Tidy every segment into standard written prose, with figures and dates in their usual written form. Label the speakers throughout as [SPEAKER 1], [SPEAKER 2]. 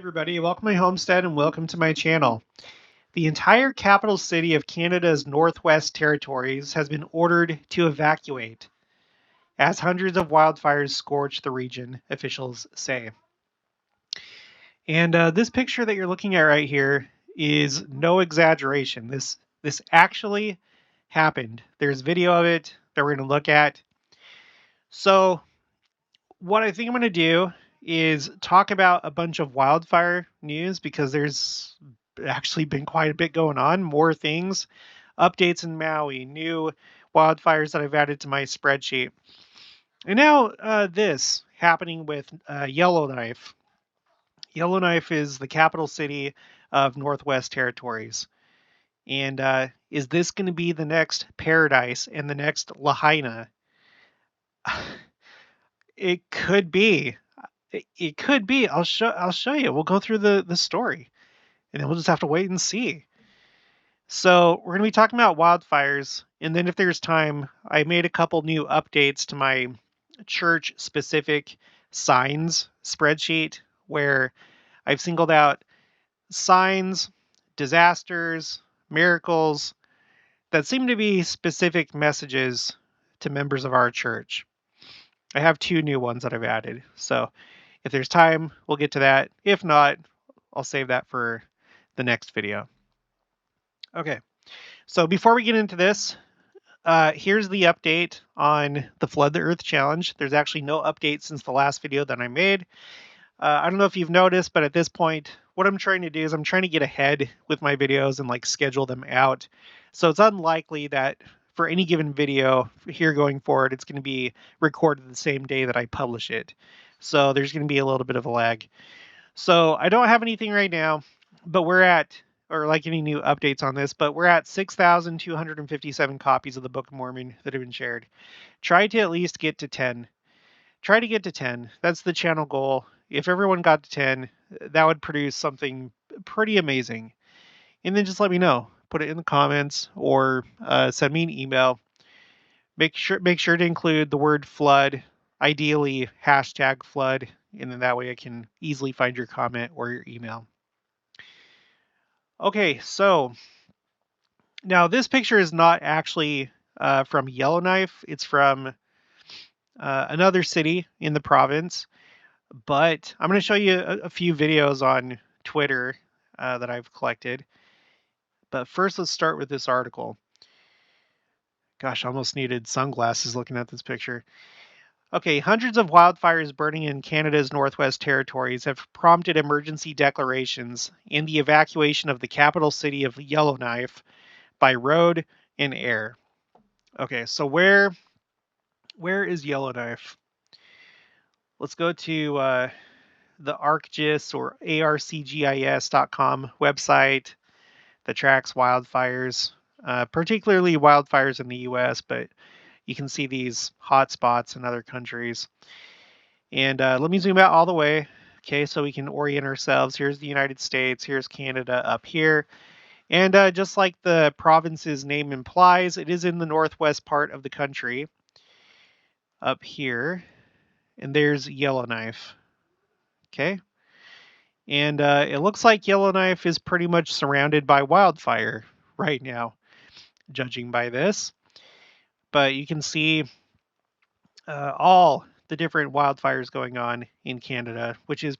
[SPEAKER 1] everybody, welcome to my homestead and welcome to my channel. The entire capital city of Canada's Northwest Territories has been ordered to evacuate as hundreds of wildfires scorch the region, officials say. And this picture that you're looking at right here is no exaggeration. This actually happened. There's video of it that we're going to look at. So what I think I'm going to do is talk about a bunch of wildfire news because there's actually been quite a bit going on, more things, updates in Maui, new wildfires that I've added to my spreadsheet. And now this happening with Yellowknife. Yellowknife is the capital city of Northwest Territories. And is this going to be the next Paradise and the next Lahaina? It could be. It could be. I'll show you. We'll go through the story, and then we'll just have to wait and see. So we're going to be talking about wildfires, and then if there's time, I made a couple new updates to my church-specific signs spreadsheet where I've singled out signs, disasters, miracles that seem to be specific messages to members of our church. I have two new ones that I've added. So if there's time, we'll get to that. If not, I'll save that for the next video. Okay, so before we get into this, here's the update on the Flood the Earth Challenge. There's actually no update since the last video that I made. I don't know if you've noticed, but at this point, what I'm trying to do is I'm trying to get ahead with my videos and like schedule them out. So it's unlikely that for any given video here going forward, it's going to be recorded the same day that I publish it. So there's going to be a little bit of a lag. So I don't have anything right now, but we're at, or like any new updates on this, but we're at 6,257 copies of the Book of Mormon that have been shared. Try to at least get to 10. Try to get to 10. That's the channel goal. If everyone got to 10, that would produce something pretty amazing. And then just let me know. Put it in the comments or send me an email. Make sure to include the word flood, ideally hashtag flood, and then that way I can easily find your comment or your email. Okay, so now this picture is not actually from Yellowknife. It's from another city in the province, but I'm going to show you a few videos on Twitter that I've collected. But first, let's start with this article. Gosh, I almost needed sunglasses looking at this picture. Okay, hundreds of wildfires burning in Canada's Northwest Territories have prompted emergency declarations and the evacuation of the capital city of Yellowknife by road and air. Okay, so where is Yellowknife? Let's go to the ArcGIS or arcgis.com website that tracks wildfires, particularly wildfires in the U.S., but you can see these hot spots in other countries. And let me zoom out all the way, okay, so we can orient ourselves. Here's the United States, here's Canada up here. And just like the province's name implies, it is in the northwest part of the country, up here. And there's Yellowknife, okay? And it looks like Yellowknife is pretty much surrounded by wildfire right now, judging by this. But you can see all the different wildfires going on in Canada, which has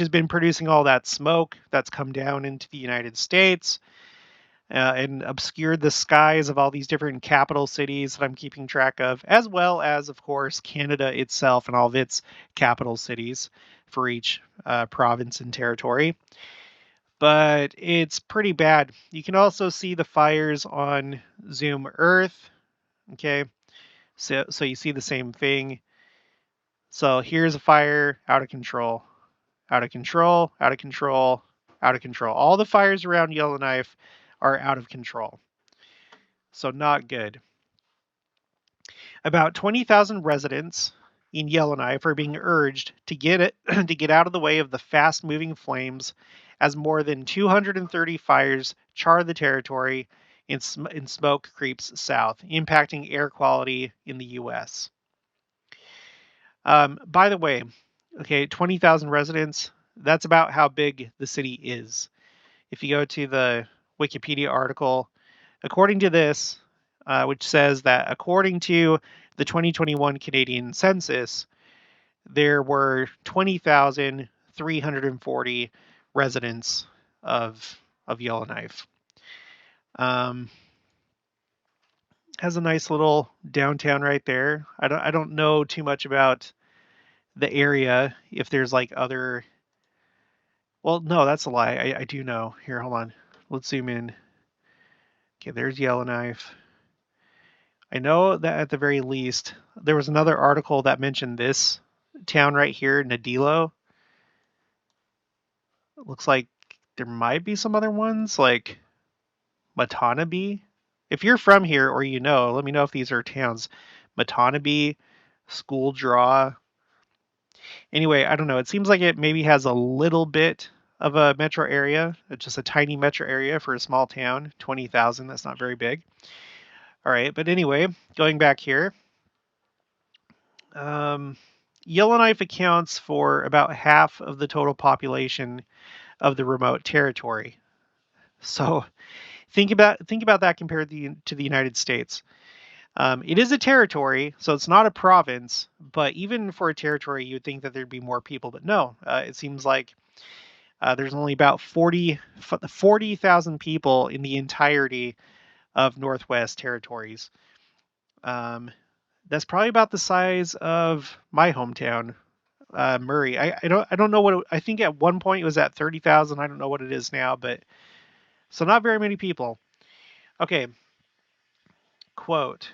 [SPEAKER 1] been producing all that smoke that's come down into the United States and obscured the skies of all these different capital cities that I'm keeping track of, as well as, of course, Canada itself and all of its capital cities for each province and territory. But it's pretty bad. You can also see the fires on Zoom Earth. Okay, so you see the same thing. So here's a fire out of control, out of control, out of control, out of control. All the fires around Yellowknife are out of control. So not good. About 20,000 residents in Yellowknife are being urged to get out of the way of the fast-moving flames as more than 230 fires char the territory and smoke creeps south, impacting air quality in the U.S. By the way, okay, 20,000 residents, That's about how big the city is. If you go to the Wikipedia article, according to this, which says that according to the 2021 Canadian census, there were 20,340 residents of Yellowknife. Has a nice little downtown right there. I don't know too much about the area. If there's like other, well, no, that's a lie. I do know. Here, hold on. Let's zoom in. Okay, there's Yellowknife. I know that at the very least, there was another article that mentioned this town right here, Nadilo. It looks like there might be some other ones like Matanabe. If you're from here or you know, let me know if these are towns. Matanabe, School Draw. Anyway, I don't know. It seems like it maybe has a little bit of a metro area, just a tiny metro area for a small town. 20,000, that's not very big. All right, but anyway, going back here. Yellowknife accounts for about half of the total population of the remote territory. So think about that compared to the United States. It is a territory, so it's not a province. But even for a territory, you'd think that there'd be more people. But no, it seems like there's only about 40,000 people in the entirety of Northwest Territories. That's probably about the size of my hometown, Murray. I don't know what I think at one point it was at 30,000. I don't know what it is now, but so not very many people. Okay. Quote.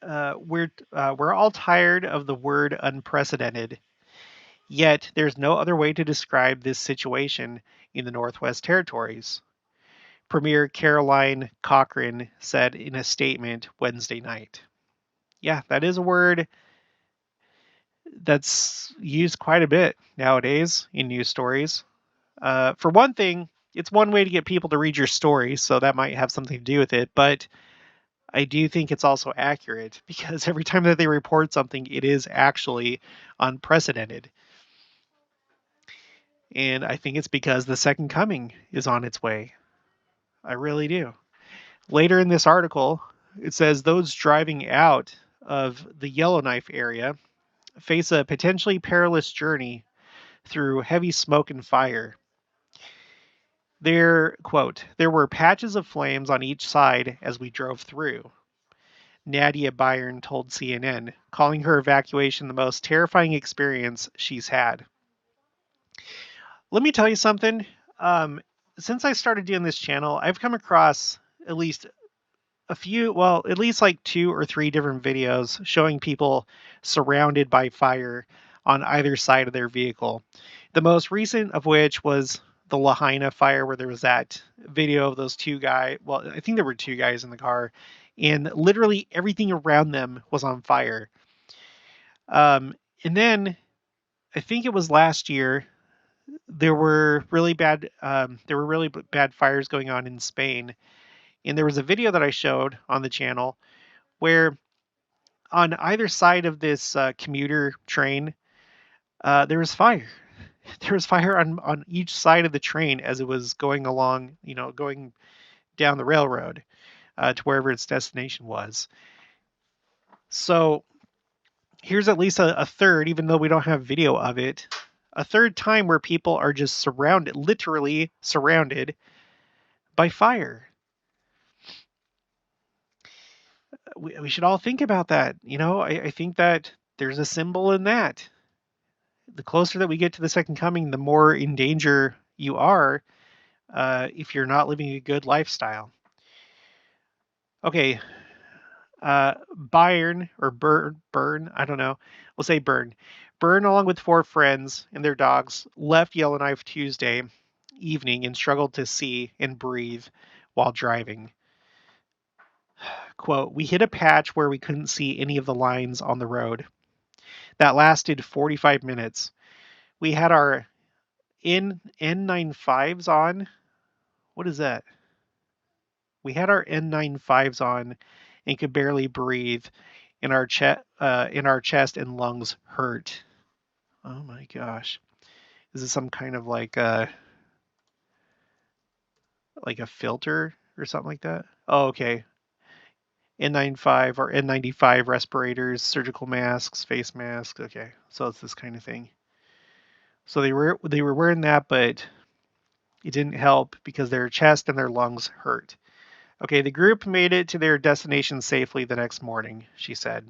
[SPEAKER 1] We're all tired of the word unprecedented. Yet there's no other way to describe this situation in the Northwest Territories. Premier Caroline Cochrane said in a statement Wednesday night. Yeah, that is a word that's used quite a bit nowadays in news stories. For one thing, it's one way to get people to read your story, so that might have something to do with it. But I do think it's also accurate because every time that they report something, it is actually unprecedented. And I think it's because the second coming is on its way. I really do. Later in this article, it says those driving out of the Yellowknife area face a potentially perilous journey through heavy smoke and fire. Quote, there were patches of flames on each side as we drove through. Nadia Byron told CNN, calling her evacuation the most terrifying experience she's had. Let me tell you something. Since I started doing this channel, I've come across at least at least like 2 or 3 different videos showing people surrounded by fire on either side of their vehicle. The most recent of which was the Lahaina fire, where there was that video of those 2 guys. Well, I think there were 2 guys in the car, and literally everything around them was on fire. And then I think it was last year there were really bad fires going on in Spain, and there was a video that I showed on the channel where on either side of this commuter train there was fire. There was fire on each side of the train as it was going along, going down the railroad to wherever its destination was. So here's at least a third, even though we don't have video of it, a third time where people are just literally surrounded by fire. We should all think about that. I think that there's a symbol in that. The closer that we get to the second coming, the more in danger you are if you're not living a good lifestyle. Okay. Byron or Burn, I don't know. We'll say Burn. Burn, along with 4 friends and their dogs, left Yellowknife Tuesday evening and struggled to see and breathe while driving. Quote, we hit a patch where we couldn't see any of the lines on the road. That lasted 45 minutes. We had our N95s on. What is that? We had our N95s on and could barely breathe, and our chest and lungs hurt. Oh my gosh. Is it some kind of like a filter or something like that? Oh, okay. N95 or N95 respirators, surgical masks, face masks. Okay, so it's this kind of thing. So they were wearing that, but it didn't help because their chest and their lungs hurt. Okay, the group made it to their destination safely the next morning, she said.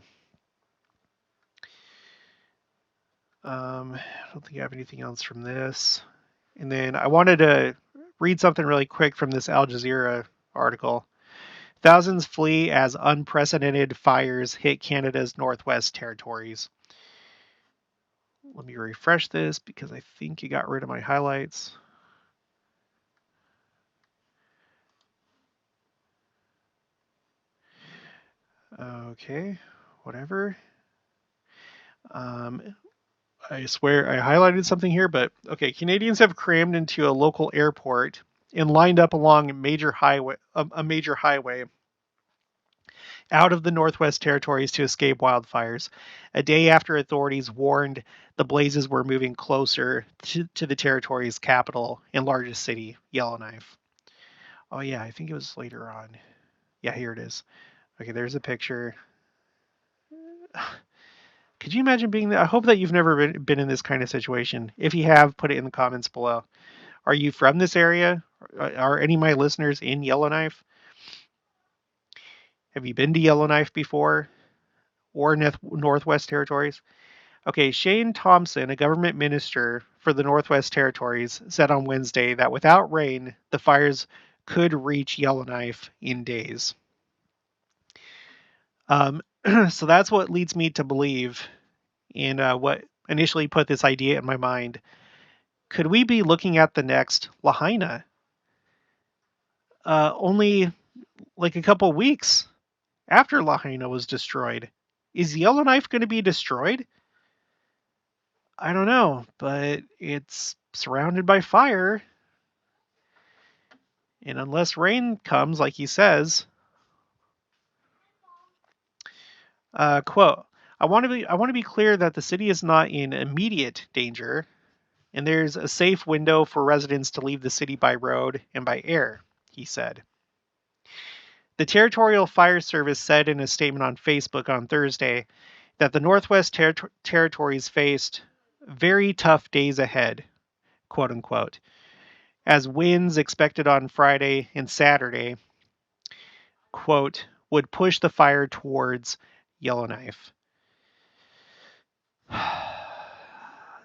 [SPEAKER 1] I don't think I have anything else from this. And then I wanted to read something really quick from this Al Jazeera article. Thousands flee as unprecedented fires hit Canada's Northwest Territories. Let me refresh this because I think you got rid of my highlights. Okay, whatever. I swear I highlighted something here, but okay. Canadians have crammed into a local airport and lined up along a major highway out of the Northwest Territories to escape wildfires. A day after authorities warned the blazes were moving closer to the territory's capital and largest city, Yellowknife. Oh yeah, I think it was later on. Yeah, here it is. Okay, there's a picture. Could you imagine being there? I hope that you've never been in this kind of situation. If you have, put it in the comments below. Are you from this area? Are any of my listeners in Yellowknife? Have you been to Yellowknife before or Northwest Territories? Okay, Shane Thompson, a government minister for the Northwest Territories, said on Wednesday that without rain, the fires could reach Yellowknife in days. So that's what leads me to believe, and what initially put this idea in my mind. Could we be looking at the next Lahaina? Only like a couple weeks after Lahaina was destroyed. Is Yellowknife going to be destroyed? I don't know, but it's surrounded by fire. And unless rain comes, like he says, quote, I want to be clear that the city is not in immediate danger, and there's a safe window for residents to leave the city by road and by air, he said. The Territorial Fire Service said in a statement on Facebook on Thursday that the Northwest Territories faced very tough days ahead, quote unquote, as winds expected on Friday and Saturday, quote, would push the fire towards Yellowknife.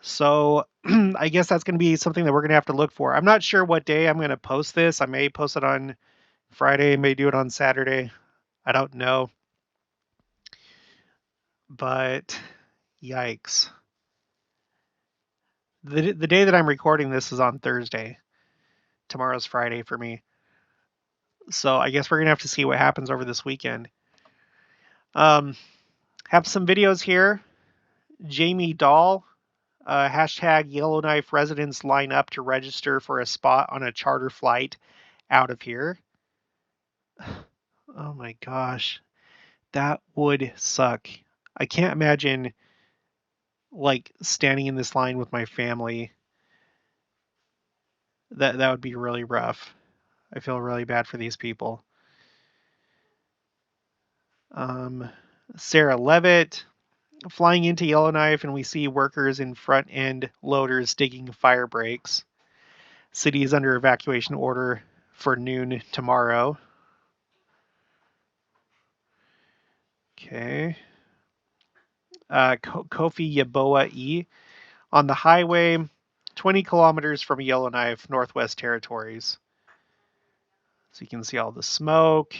[SPEAKER 1] So I guess that's going to be something that we're going to have to look for. I'm not sure what day I'm going to post this. I may post it on Friday, may do it on Saturday. I don't know. But yikes. The day that I'm recording this is on Thursday. Tomorrow's Friday for me. So I guess we're going to have to see what happens over this weekend. Have some videos here. Jamie Dahl, hashtag Yellowknife residents line up to register for a spot on a charter flight out of here. Oh my gosh. That would suck. I can't imagine like standing in this line with my family. That would be really rough. I feel really bad for these people. Sarah Levitt, flying into Yellowknife, and we see workers in front end loaders digging fire breaks. City is under evacuation order for noon tomorrow. Okay. Kofi Yaboa E. On the highway, 20 kilometers from Yellowknife, Northwest Territories. So you can see all the smoke.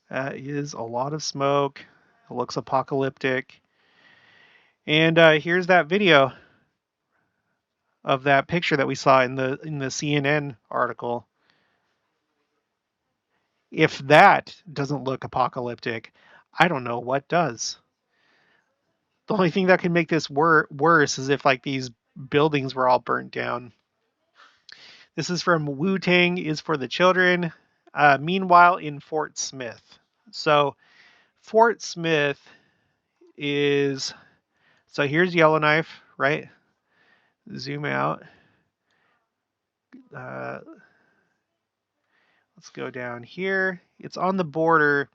[SPEAKER 1] That is a lot of smoke. It looks apocalyptic. And here's that video of that picture that we saw in the CNN article. If that doesn't look apocalyptic, I don't know what does. The only thing that could make this worse is if like these buildings were all burnt down. This is from Wu Tang is for the children. Meanwhile, in Fort Smith. So Fort Smith is, so here's Yellowknife, right? zoom out. Let's go down here. It's on the border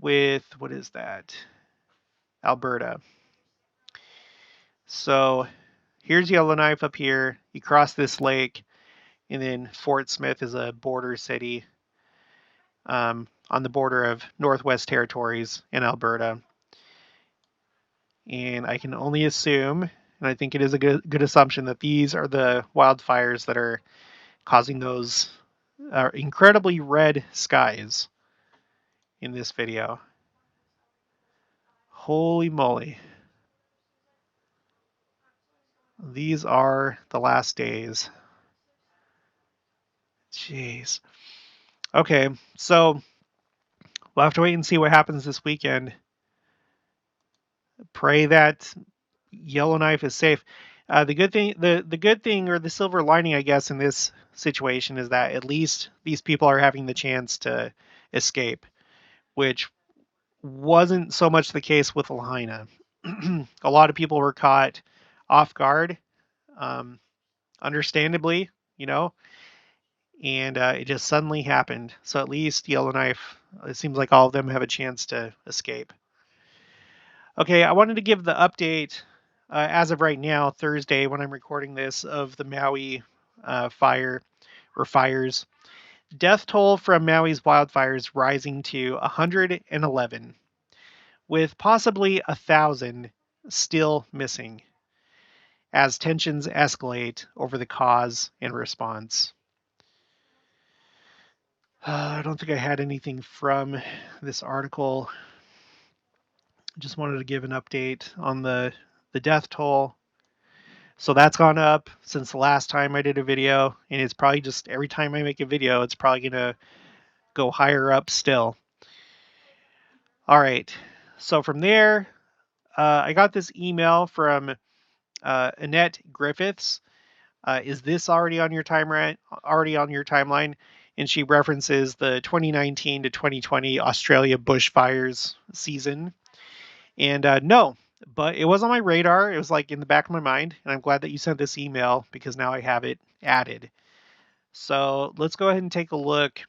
[SPEAKER 1] with, what is that? Alberta. So here's Yellowknife up here. You cross this lake, and then Fort Smith is a border city on the border of Northwest Territories in Alberta. And I can only assume, and I think it is a good assumption, that these are the wildfires that are causing those incredibly red skies in this video. Holy moly. These are the last days. Jeez. Okay, so we'll have to wait and see what happens this weekend. Pray that Yellowknife is safe. The good thing, or the silver lining, I guess, in this situation is that at least these people are having the chance to escape, which wasn't so much the case with Lahaina. A lot of people were caught off guard, understandably, you know, and it just suddenly happened. So at least Yellowknife, it seems like all of them have a chance to escape. Okay, I wanted to give the update as of right now, Thursday, when I'm recording this, of the Maui fire or fires. Death toll from Maui's wildfires rising to 111, with possibly 1,000 still missing as tensions escalate over the cause and response. I don't think I had anything from this article. Just wanted to give an update on the death toll. So that's gone up since the last time I did a video, and it's probably just every time I make a video, it's probably going to go higher up still. All right. So from there, I got this email from Annette Griffiths. Is this already on your timeline? And she references the 2019 to 2020 Australia bushfires season. And no, but it was on my radar. It was like in the back of my mind. And I'm glad that you sent this email because now I have it added. So let's go ahead and take a look.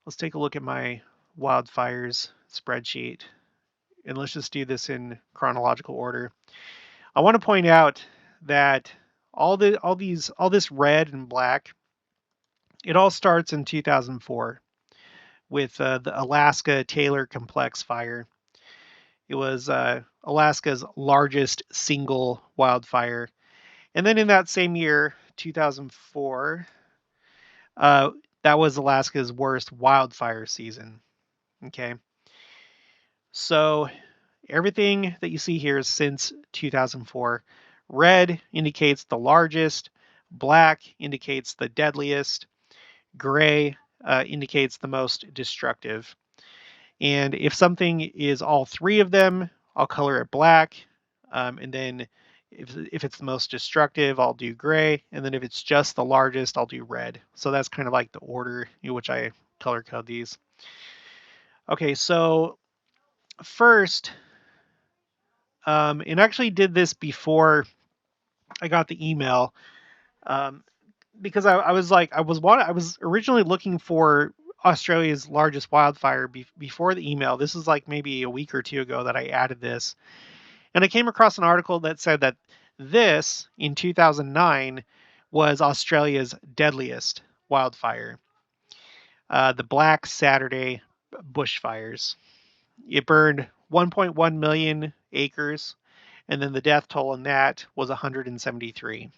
[SPEAKER 1] Let's take a look at my wildfires spreadsheet. And let's just do this in chronological order. I want to point out that all this red and black, it all starts in 2004 with the Alaska Taylor Complex fire. It was Alaska's largest single wildfire. And then in that same year, 2004, that was Alaska's worst wildfire season. Okay. So everything that you see here is since 2004. Red indicates the largest. Black indicates the deadliest. Gray indicates the most destructive. And if something is all three of them, I'll color it black. And then if it's the most destructive, I'll do gray. And then if it's just the largest, I'll do red. So that's kind of like the order in which I color code these. Okay, so first, and I actually did this before I got the email, because I was originally looking for Australia's largest wildfire before the email. This is like maybe a week or two ago that I added this. And I came across an article that said that this, in 2009, was Australia's deadliest wildfire. The Black Saturday bushfires. It burned 1.1 million acres, and then the death toll in that was 173.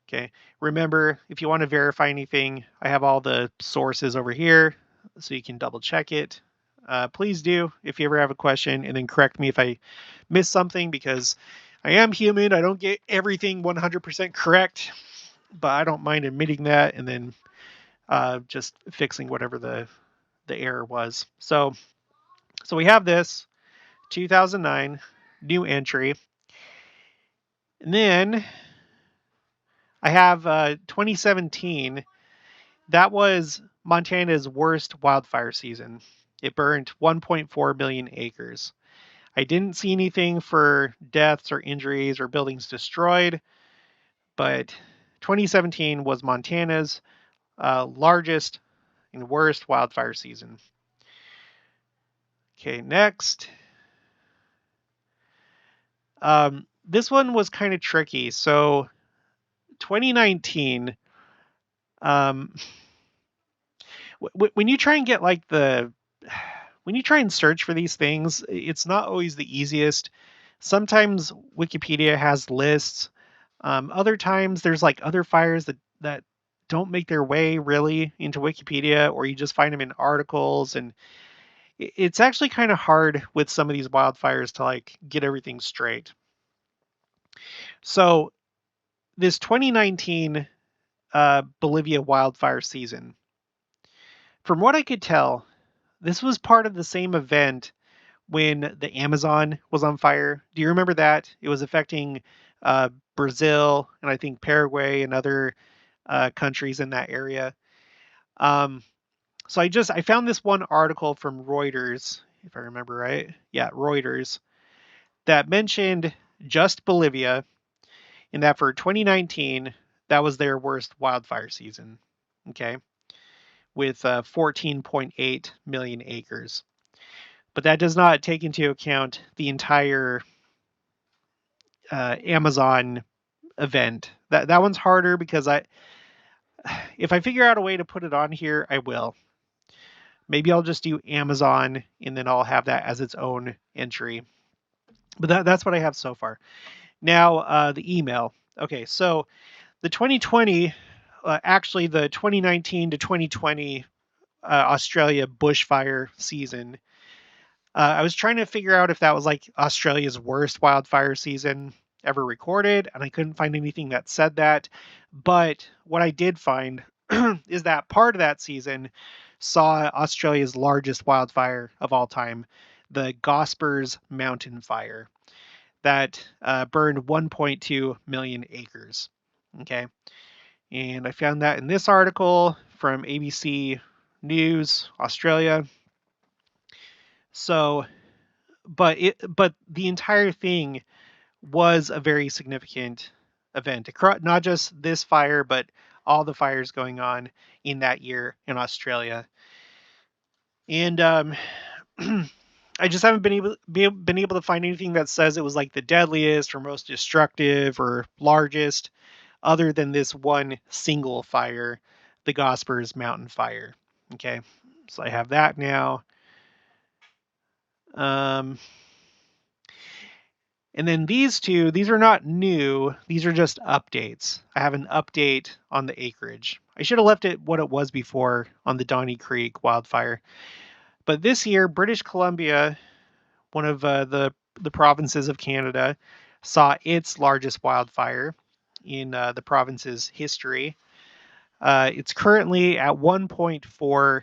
[SPEAKER 1] Okay, remember, if you want to verify anything, I have all the sources over here, so you can double check it. Please do if you ever have a question, and then correct me if I miss something, because I am human. I don't get everything 100% correct, but I don't mind admitting that and then just fixing whatever the error was. So we have this 2009 new entry, and then I have 2017. That was Montana's worst wildfire season. It burned 1.4 million acres. I didn't see anything for deaths or injuries or buildings destroyed, but 2017 was Montana's largest and worst wildfire season. Okay, next. This one was kind of tricky. So 2019, um, when you try and get like when you try and search for these things, it's not always the easiest. Sometimes Wikipedia has lists. Other times there's like other fires that don't make their way really into Wikipedia, or you just find them in articles, and it's actually kind of hard with some of these wildfires to like get everything straight. So this 2019 Bolivia wildfire season, from what I could tell, this was part of the same event when the Amazon was on fire. Do you remember that? It was affecting Brazil and I think Paraguay and other countries in that area. Um, so I found this one article from Reuters, if I remember right. Yeah, Reuters, that mentioned just Bolivia, and that for 2019, that was their worst wildfire season. Okay, with 14.8 million acres. But that does not take into account the entire Amazon event. That one's harder because if I figure out a way to put it on here, I will. Maybe I'll just do Amazon and then I'll have that as its own entry. But that's what I have so far. Now the email. Okay, so the 2020, actually the 2019 to 2020 Australia bushfire season. I was trying to figure out if that was like Australia's worst wildfire season ever recorded, and I couldn't find anything that said that. But what I did find is that part of that season saw Australia's largest wildfire of all time, the Gospers Mountain Fire, that burned 1.2 million acres. Okay. And I found that in this article from ABC News, Australia. So, but the entire thing was a very significant event. Not just this fire, but all the fires going on in that year in Australia. And I just haven't been able to find anything that says it was like the deadliest or most destructive or largest, other than this one single fire, the Gospers Mountain Fire. Okay, so I have that now. And then these are not new. These are just updates. I have an update on the acreage. I should have left it what it was before on the Donny Creek wildfire. But this year, British Columbia, one of the provinces of Canada, saw its largest wildfire in the province's history. It's currently at 1.4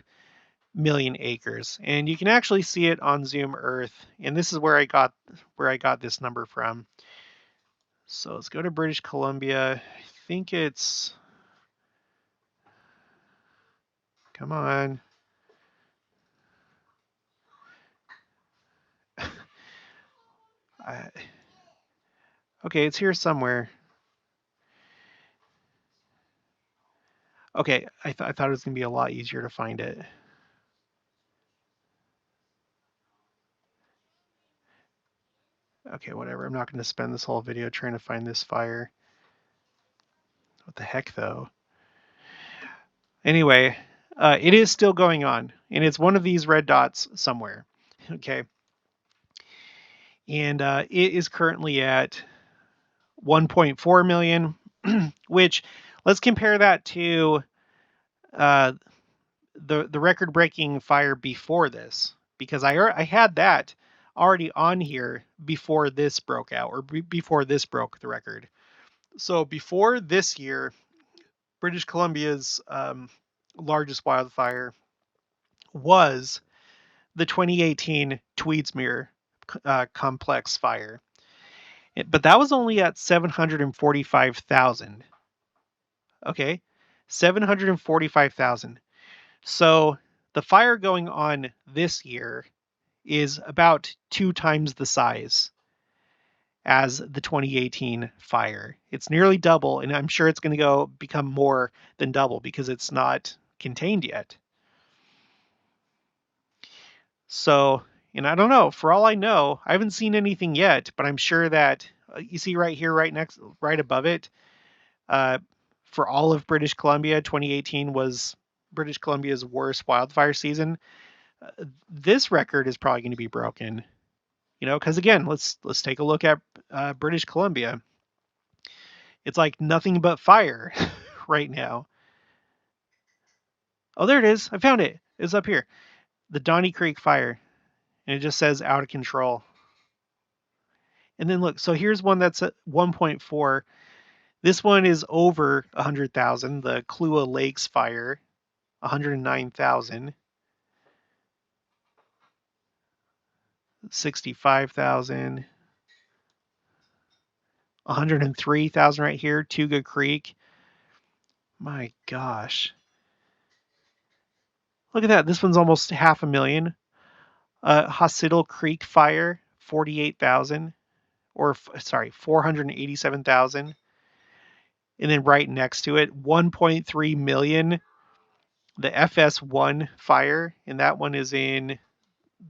[SPEAKER 1] million acres, and you can actually see it on Zoom Earth. And this is where I got this number from. So let's go to British Columbia. I think it's, come on. Okay, it's here somewhere. Okay, I thought it was gonna be a lot easier to find it. Okay, whatever. I'm not going to spend this whole video trying to find this fire. What the heck, though? Anyway, it is still going on, and it's one of these red dots somewhere. Okay. And it is currently at 1.4 million, which, let's compare that to the record-breaking fire before this, because I had that already on here before this broke out, or before this broke the record. So before this year, British Columbia's largest wildfire was the 2018 Tweedsmuir complex fire. But that was only at 745,000. Okay, 745,000. So the fire going on this year is about 2 times the size as the 2018 fire. It's nearly double, and I'm sure it's going to become more than double because it's not contained yet. So, and I don't know, for all I know, I haven't seen anything yet, but I'm sure that you see right here, right above it, uh, for all of British Columbia, 2018 was British Columbia's worst wildfire season. This record is probably going to be broken, because again, let's take a look at British Columbia. It's like nothing but fire right now. Oh, there it is. I found it. It's up here. The Donnie Creek fire. And it just says out of control. And then look, so here's one that's at 1.4. This one is over 100,000. The Kluwa Lakes fire, 109,000. 65,000. 103,000 right here. Tuga Creek. My gosh. Look at that. This one's almost 500,000. Hossidle Creek fire, 48,000. Or, sorry, 487,000. And then right next to it, 1.3 million. The FS1 fire, and that one is in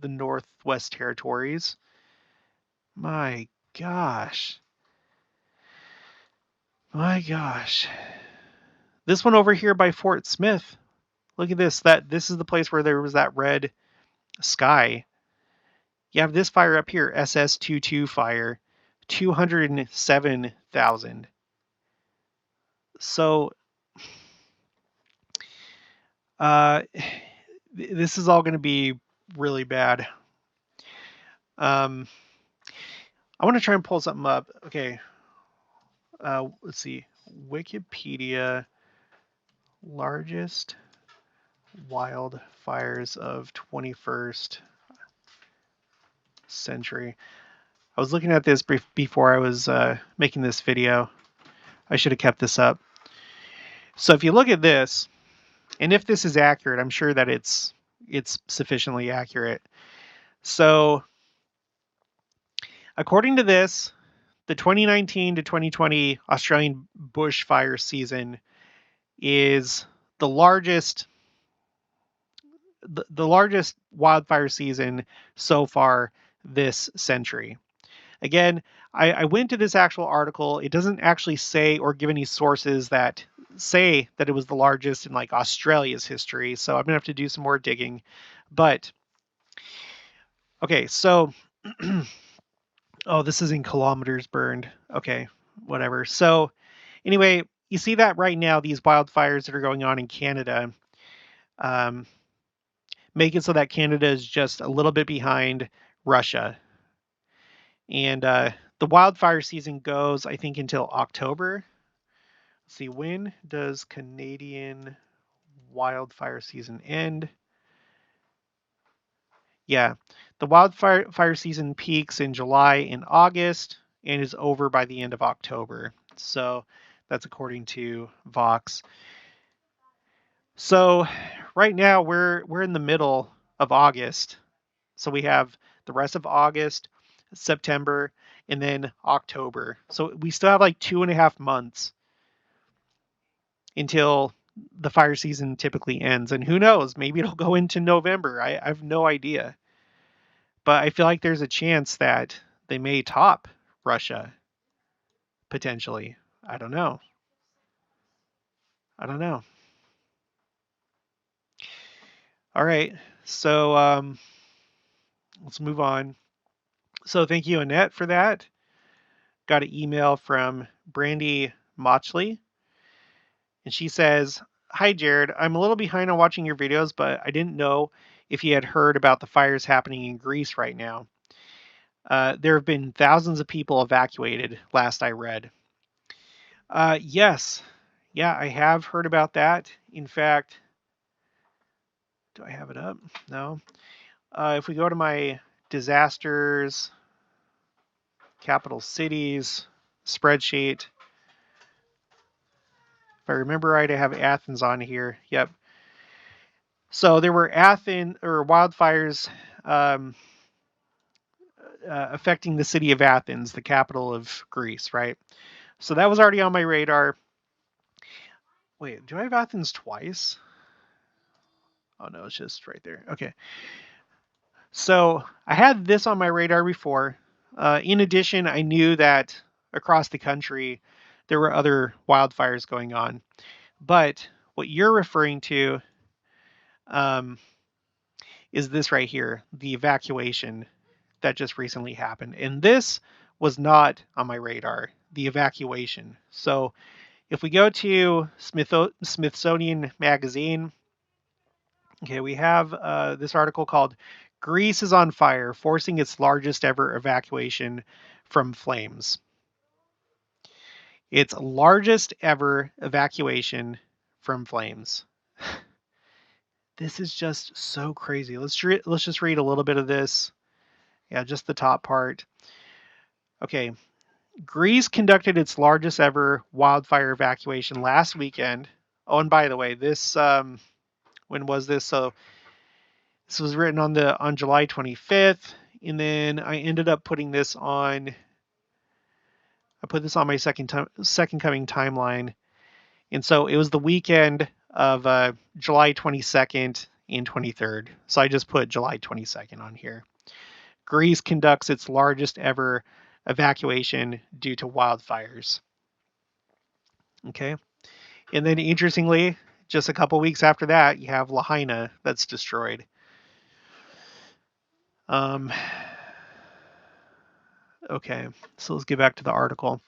[SPEAKER 1] the Northwest Territories. My gosh. My gosh. This one over here by Fort Smith. Look at this. This is the place where there was that red sky. You have this fire up here, SS22 fire, 207,000. So this is all going to be really bad. I want to try and pull something up. Okay. Let's see. Wikipedia largest wildfires of 21st century. I was looking at this before I was making this video. I should have kept this up. So if you look at this, and if this is accurate, I'm sure that it's sufficiently accurate. So according to this, the 2019 to 2020 Australian bushfire season is the largest wildfire season so far this century. Again, I went to this actual article. It doesn't actually say or give any sources that say that it was the largest in like Australia's history. So I'm gonna have to do some more digging. But okay, so oh, this is in kilometers burned. Okay, whatever. So anyway, you see that right now, these wildfires that are going on in Canada make it so that Canada is just a little bit behind Russia. And the wildfire season goes, I think, until October. Let's see, when does Canadian wildfire season end? Yeah, the wildfire season peaks in July and August and is over by the end of October. So that's according to Vox. So right now we're in the middle of August. So we have the rest of August, September, and then October. So we still have like 2.5 months until the fire season typically ends. And who knows, maybe it'll go into November. I have no idea. But I feel like there's a chance that they may top Russia, potentially. I don't know. All right, so let's move on. So thank you, Annette, for that. Got an email from Brandy Mochley, and she says, "Hi, Jared. I'm a little behind on watching your videos, but I didn't know if you had heard about the fires happening in Greece right now. There have been thousands of people evacuated, last I read." Yes. Yeah, I have heard about that. In fact, do I have it up? No. If we go to my disasters, capital cities spreadsheet, if I remember right, I have Athens on here. Yep. So there were wildfires affecting the city of Athens, the capital of Greece, right? So that was already on my radar. Wait, do I have Athens twice? Oh no, it's just right there. Okay. So I had this on my radar before. In addition, I knew that across the country there were other wildfires going on. But what you're referring to um, is this right here, the evacuation that just recently happened. And this was not on my radar, the evacuation. So if we go to Smithsonian Magazine, okay, we have this article called Greece is on Fire, Forcing Its Largest Ever Evacuation from Flames. Its largest ever evacuation from flames. This is just so crazy. Let's just read a little bit of this. Yeah, just the top part. Okay. Greece conducted its largest ever wildfire evacuation last weekend. Oh, and by the way, this when was this? So this was written on July 25th, and then I ended up putting this on. I put this on my second coming timeline, and so it was the weekend of July 22nd and 23rd. So I just put July 22nd on here. Greece conducts its largest ever evacuation due to wildfires. Okay. And then interestingly, just a couple weeks after that, you have Lahaina that's destroyed. Okay, so let's get back to the article.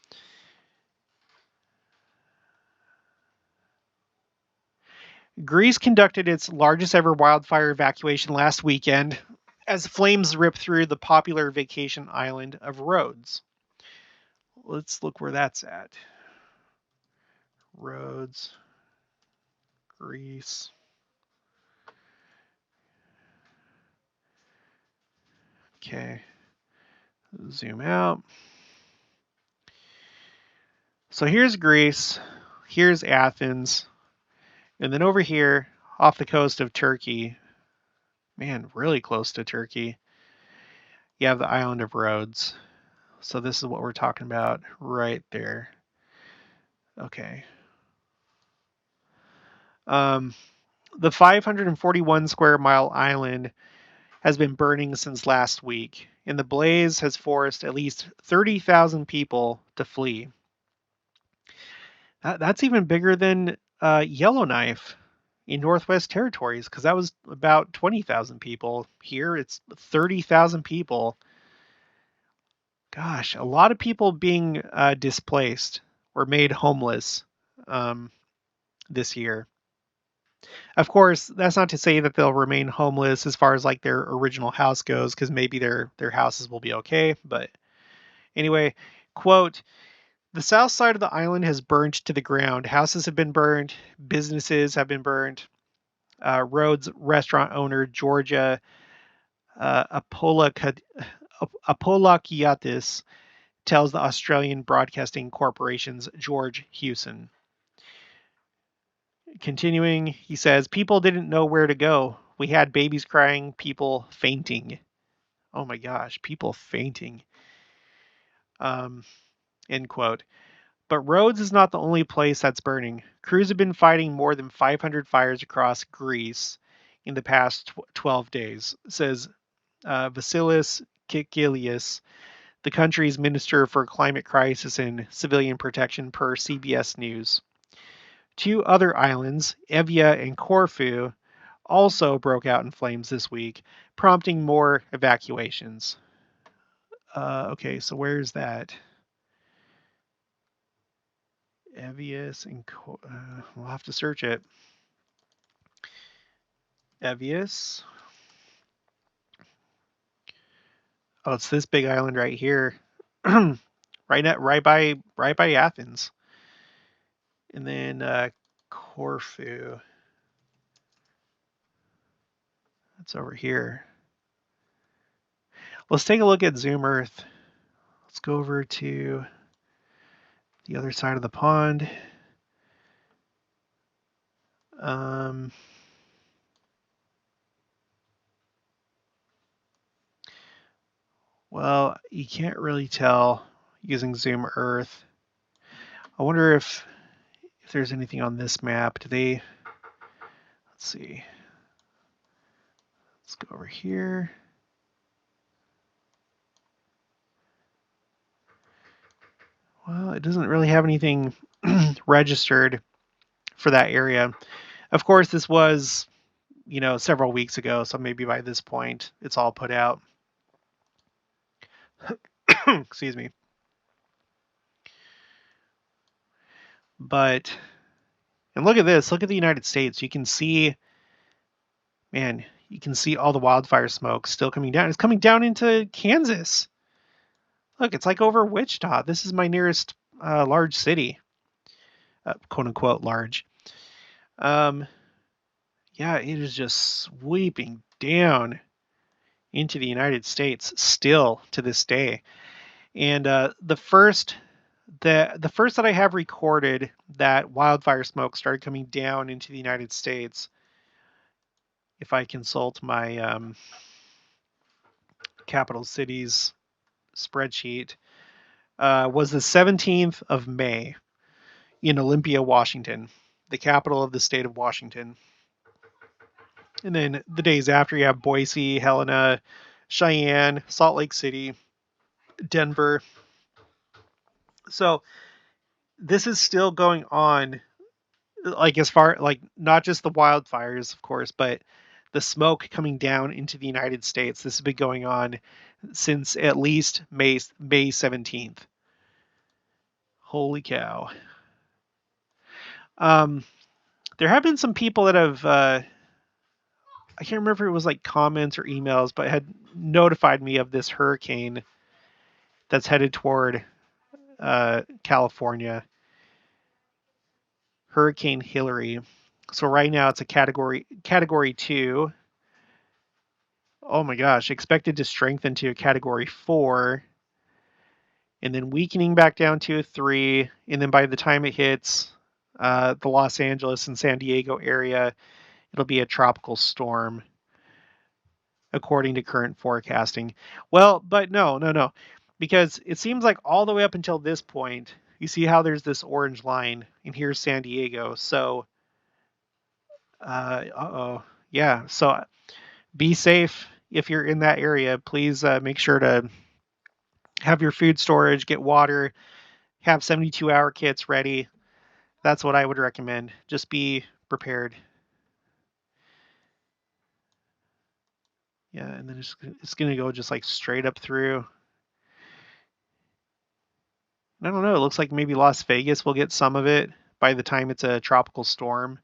[SPEAKER 1] Greece conducted its largest ever wildfire evacuation last weekend as flames ripped through the popular vacation island of Rhodes. Let's look where that's at. Rhodes, Greece. Okay, zoom out. So here's Greece, here's Athens, and then over here off the coast of Turkey, man, really close to Turkey, you have the island of Rhodes. So this is what we're talking about right there. Okay. The 541 square mile island has been burning since last week, and the blaze has forced at least 30,000 people to flee. That's even bigger than Yellowknife in Northwest Territories, because that was about 20,000 people. Here it's 30,000 people. Gosh, a lot of people being displaced or made homeless this year. Of course, that's not to say that they'll remain homeless as far as like their original house goes, because maybe their houses will be okay. But anyway, quote, the south side of the island has burned to the ground. Houses have been burned, businesses have been burned. Rhodes restaurant owner Georgia Apolakiatis tells the Australian Broadcasting Corporation's George Hewson. Continuing, he says, people didn't know where to go. We had babies crying, people fainting. Oh my gosh, people fainting. End quote. But Rhodes is not the only place that's burning. Crews have been fighting more than 500 fires across Greece in the past 12 days, says Vasilis Kikilias, the country's Minister for Climate Crisis and Civilian Protection, per CBS News. Two other islands, Evia and Corfu, also broke out in flames this week, prompting more evacuations. Okay, so where's that? Evius and we'll have to search it. Evius. Oh, it's this big island right here, right by Athens, and then Corfu. That's over here. Let's take a look at Zoom Earth. Let's go over to the other side of the pond. Well, you can't really tell using Zoom Earth. I wonder if there's anything on this map. Do they? Let's see. Let's go over here. Well, it doesn't really have anything registered for that area. Of course, this was, several weeks ago, so maybe by this point it's all put out. Excuse me. But, and look at this. Look at the United States. You can see, man, you can see all the wildfire smoke still coming down. It's coming down into Kansas. Look, it's like over Wichita. This is my nearest large city, quote unquote large. Yeah, it is just sweeping down into the United States still to this day. And the first that I have recorded that wildfire smoke started coming down into the United States, if I consult my capital cities spreadsheet, was the 17th of May in Olympia, Washington, the capital of the state of Washington. And then the days after, you have Boise, Helena, Cheyenne, Salt Lake City, Denver. So this is still going on, like as far like not just the wildfires, of course, but the smoke coming down into the United States. This has been going on since at least May 17th. Holy cow. There have been some people that have I can't remember if it was like comments or emails, but had notified me of this hurricane that's headed toward California. Hurricane Hillary. So right now it's a category 2. Oh my gosh, expected to strengthen to a category 4 and then weakening back down to a 3, and then by the time it hits the Los Angeles and San Diego area, it'll be a tropical storm according to current forecasting. Well, but no, because it seems like all the way up until this point, you see how there's this orange line, and here's San Diego. So, yeah. So, be safe if you're in that area. Please make sure to have your food storage, get water, have 72-hour kits ready. That's what I would recommend. Just be prepared. Yeah, and then it's going to go just like straight up through. I don't know. It looks like maybe Las Vegas will get some of it by the time it's a tropical storm.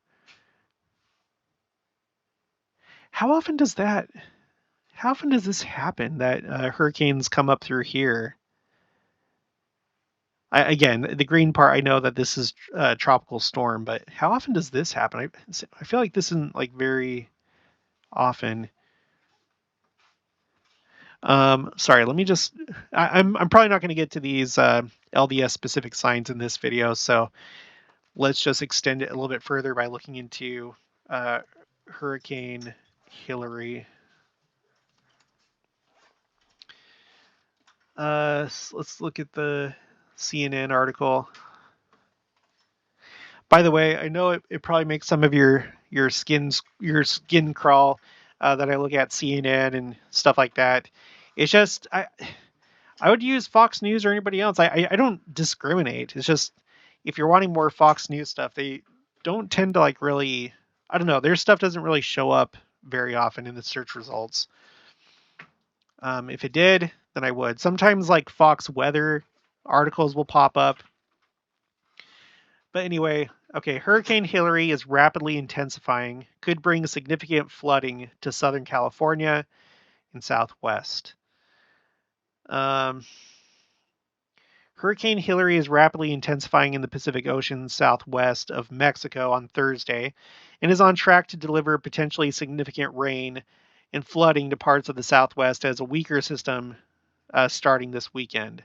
[SPEAKER 1] How often does this happen, that hurricanes come up through here? Again, the green part, I know that this is a tropical storm, but how often does this happen? I feel like this isn't like very often. Sorry, let me just, I'm probably not going to get to these LDS specific signs in this video, so let's just extend it a little bit further by looking into Hurricane Hillary. Let's look at the CNN article. By the way, I know it probably makes some of your skin crawl that I look at CNN and stuff like that. It's just I would use Fox News or anybody else. I don't discriminate. It's just if you're wanting more Fox News stuff, they don't tend to like really, I don't know, their stuff doesn't really show up very often in the search results. If it did, then I would. Sometimes like Fox weather articles will pop up. But anyway, okay, Hurricane Hillary is rapidly intensifying, could bring significant flooding to Southern California and Southwest. Hurricane Hillary is rapidly intensifying in the Pacific Ocean southwest of Mexico on Thursday and is on track to deliver potentially significant rain and flooding to parts of the Southwest as a weaker system starting this weekend.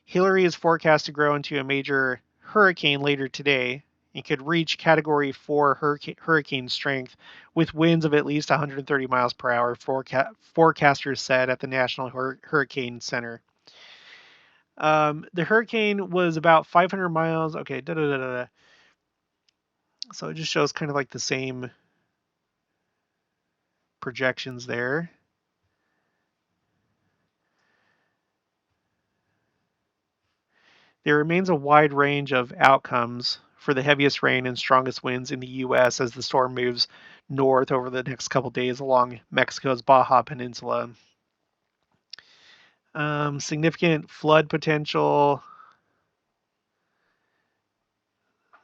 [SPEAKER 1] Hillary is forecast to grow into a major hurricane later today and could reach Category 4 hurricane strength with winds of at least 130 miles per hour, forecasters said at the National Hurricane Center. The hurricane was about 500 miles. Okay, so it just shows kind of like the same projections there. There remains a wide range of outcomes for the heaviest rain and strongest winds in the U.S. as the storm moves north over the next couple days along Mexico's Baja Peninsula. Significant flood potential.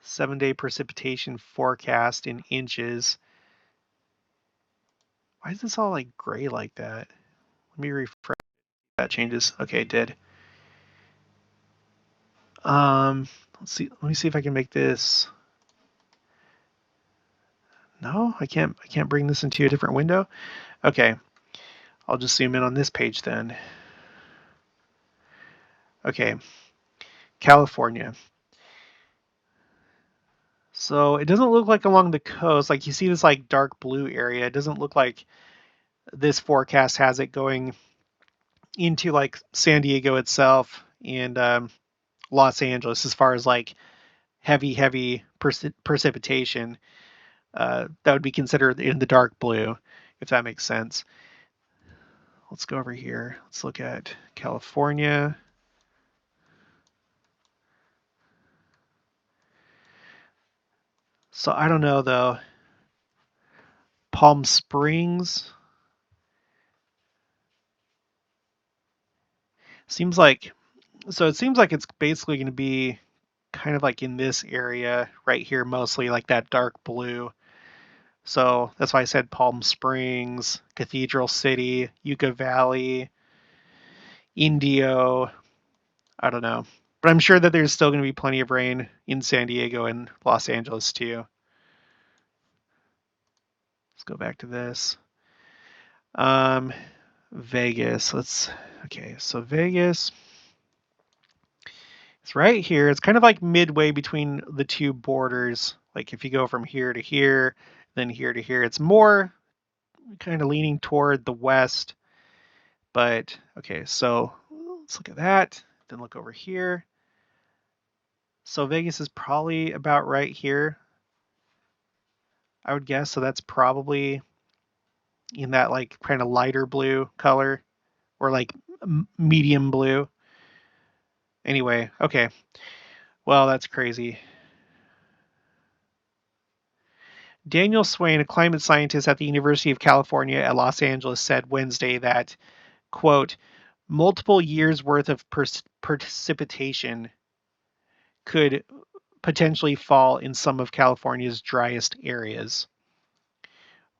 [SPEAKER 1] 7-day precipitation forecast in inches. Why is this all like gray like that? Let me refresh. That changes. Okay, it did. Let's see. Let me see if I can make this. No, I can't bring this into a different window. Okay. I'll just zoom in on this page then. Okay. California. So it doesn't look like along the coast, like you see this like dark blue area. It doesn't look like this forecast has it going into like San Diego itself and Los Angeles as far as like heavy precipitation. That would be considered in the dark blue, if that makes sense. Let's go over here. Let's look at California. So I don't know though. Palm Springs. Seems like, so it seems like it's basically going to be kind of like in this area right here, mostly like that dark blue. So that's why I said Palm Springs, Cathedral City, Yucca Valley, Indio. I don't know. But I'm sure that there's still going to be plenty of rain in San Diego and Los Angeles too. Let's go back to this. Vegas. Okay, so Vegas. It's right here. It's kind of like midway between the two borders. Like if you go from here to here, then here to here, it's more kind of leaning toward the west. But okay, so let's look at that. Then look over here. So Vegas is probably about right here, I would guess. So that's probably in that like kind of lighter blue color or like medium blue. Anyway, okay. Well, that's crazy. Daniel Swain, a climate scientist at the University of California at Los Angeles, said Wednesday that, quote, multiple years worth of precipitation could potentially fall in some of California's driest areas.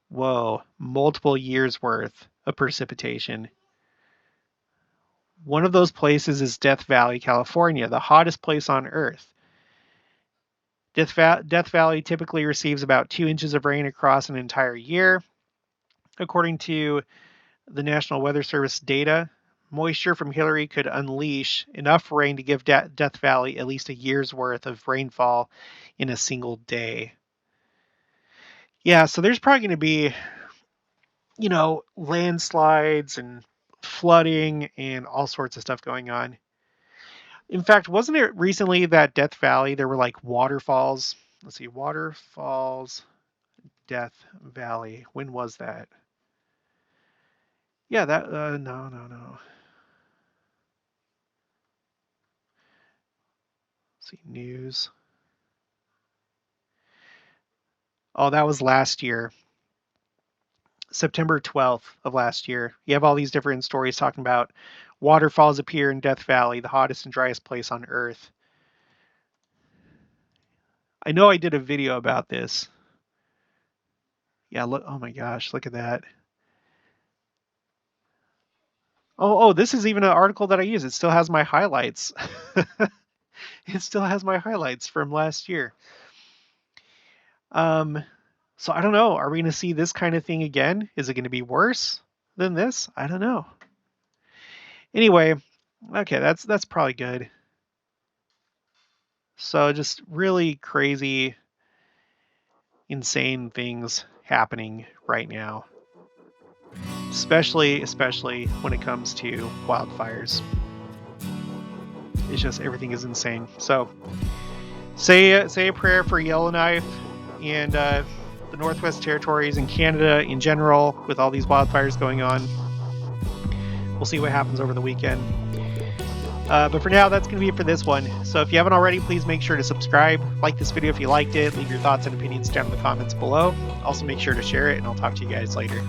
[SPEAKER 1] Whoa, multiple years worth of precipitation. One of those places is Death Valley, California, the hottest place on Earth. Death Valley typically receives about 2 inches of rain across an entire year. According to the National Weather Service data, moisture from Hillary could unleash enough rain to give Death Valley at least a year's worth of rainfall in a single day. Yeah, so there's probably going to be, landslides and flooding and all sorts of stuff going on. In fact, wasn't it recently that Death Valley, there were like waterfalls? Let's see, waterfalls, Death Valley. When was that? Yeah, that, no. Let's see, news. Oh, that was last year. September 12th of last year. You have all these different stories talking about waterfalls appear in Death Valley, the hottest and driest place on Earth. I know I did a video about this. Yeah, look, oh my gosh, look at that. Oh, this is even an article that I use. It still has my highlights. It still has my highlights from last year. So I don't know. Are we going to see this kind of thing again? Is it going to be worse than this? I don't know. Anyway, okay, that's probably good. So just really crazy, insane things happening right now, especially when it comes to wildfires. It's just everything is insane. So say a prayer for Yellowknife and the Northwest Territories and Canada in general with all these wildfires going on. We'll see what happens over the weekend. But for now, that's going to be it for this one. So if you haven't already, please make sure to subscribe, like this video if you liked it, leave your thoughts and opinions down in the comments below. Also make sure to share it, and I'll talk to you guys later.